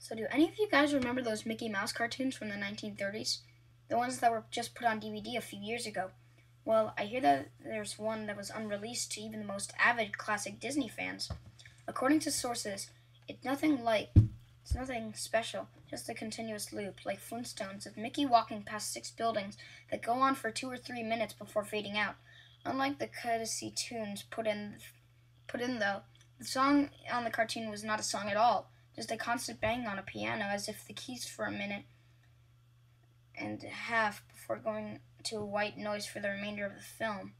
So do any of you guys remember those Mickey Mouse cartoons from the 1930s? The ones that were just put on DVD a few years ago. Well, I hear that there's one that was unreleased to even the most avid classic Disney fans. According to sources, it's nothing special, just a continuous loop, like Flintstones, of Mickey walking past 6 buildings that go on for 2 or 3 minutes before fading out. Unlike the courtesy tunes put in though, the song on the cartoon was not a song at all, just a constant bang on a piano as if the keys for a minute and a half before going to a white noise for the remainder of the film.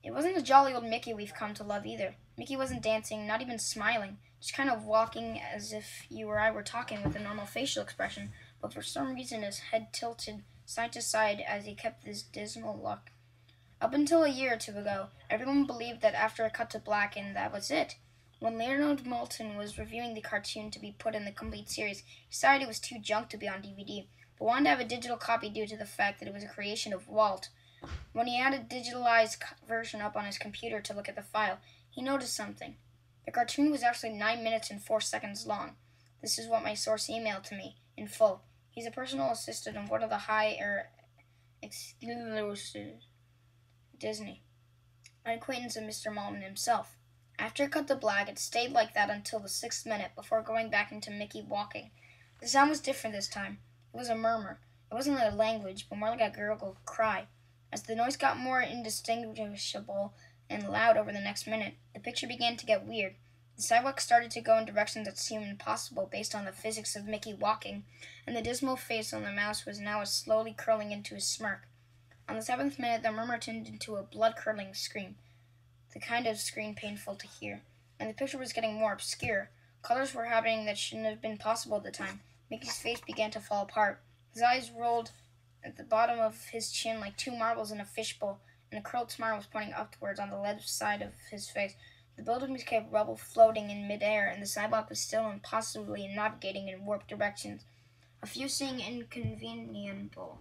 It wasn't the jolly old Mickey we've come to love either. Mickey wasn't dancing, not even smiling, just kind of walking as if you or I were talking with a normal facial expression, but for some reason his head tilted side to side as he kept this dismal look. Up until a year or two ago, everyone believed that after it cut to black and that was it. When Leonard Maltin was reviewing the cartoon to be put in the complete series, he decided it was too junk to be on DVD, but wanted to have a digital copy due to the fact that it was a creation of Walt. When he had a digitalized version up on his computer to look at the file, he noticed something. The cartoon was actually 9 minutes and 4 seconds long. This is what my source emailed to me, in full. He's a personal assistant of one of the higher exclusive Disney, an acquaintance of Mr. Maltin himself. After it cut to black, it stayed like that until the 6th minute before going back into Mickey walking. The sound was different this time. It was a murmur. It wasn't a language, but more like a gurgled cry. As the noise got more indistinguishable and loud over the next minute, the picture began to get weird. The sidewalk started to go in directions that seemed impossible based on the physics of Mickey walking, and the dismal face on the mouse was now slowly curling into a smirk. On the 7th minute, the murmur turned into a blood-curdling scream, the kind of scream painful to hear, and the picture was getting more obscure. Colors were happening that shouldn't have been possible at the time. Mickey's face began to fall apart. His eyes rolled at the bottom of his chin like 2 marbles in a fishbowl, and a curled smile was pointing upwards on the left side of his face. The buildings kept rubble floating in midair, and the sidewalk was still impossibly navigating in warped directions. A few seeing inconvenientable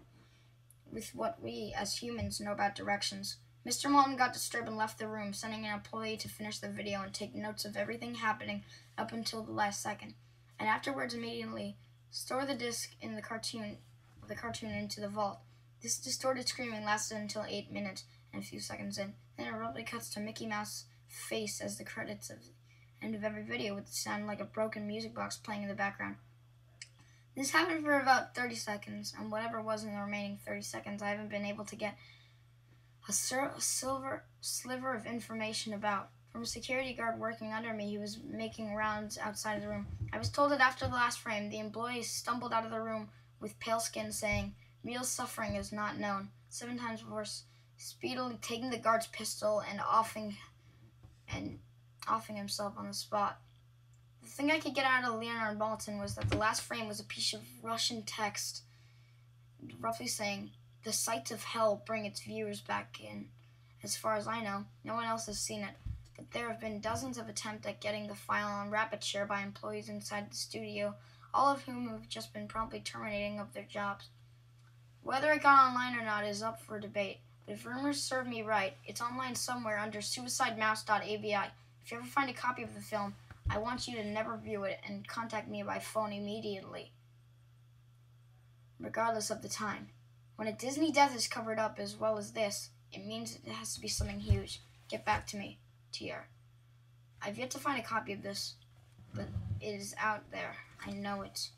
with what we, as humans, know about directions. Mr. Maltin got disturbed and left the room, sending an employee to finish the video and take notes of everything happening up until the last second, and afterwards immediately store the disc in the cartoon into the vault. This distorted screaming lasted until 8 minutes and a few seconds in. Then it abruptly cuts to Mickey Mouse's face as the credits of the end of every video would sound like a broken music box playing in the background. This happened for about 30 seconds, and whatever was in the remaining 30 seconds I haven't been able to get a silver sliver of information about. From a security guard working under me, he was making rounds outside of the room. I was told that after the last frame, the employee stumbled out of the room with pale skin, saying, "Real suffering is not known," 7 times worse, speedily taking the guard's pistol and offing himself on the spot. The thing I could get out of Leonard Maltin was that the last frame was a piece of Russian text, roughly saying, "The sights of hell bring its viewers back in." As far as I know, no one else has seen it, but there have been dozens of attempts at getting the file on rapid share by employees inside the studio, all of whom have just been promptly terminating of their jobs. Whether it got online or not is up for debate, but if rumors serve me right, it's online somewhere under suicidemouse.avi. If you ever find a copy of the film, I want you to never view it and contact me by phone immediately, regardless of the time. When a Disney death is covered up as well as this, it means it has to be something huge. Get back to me, TR. I've yet to find a copy of this, but it is out there. I know it.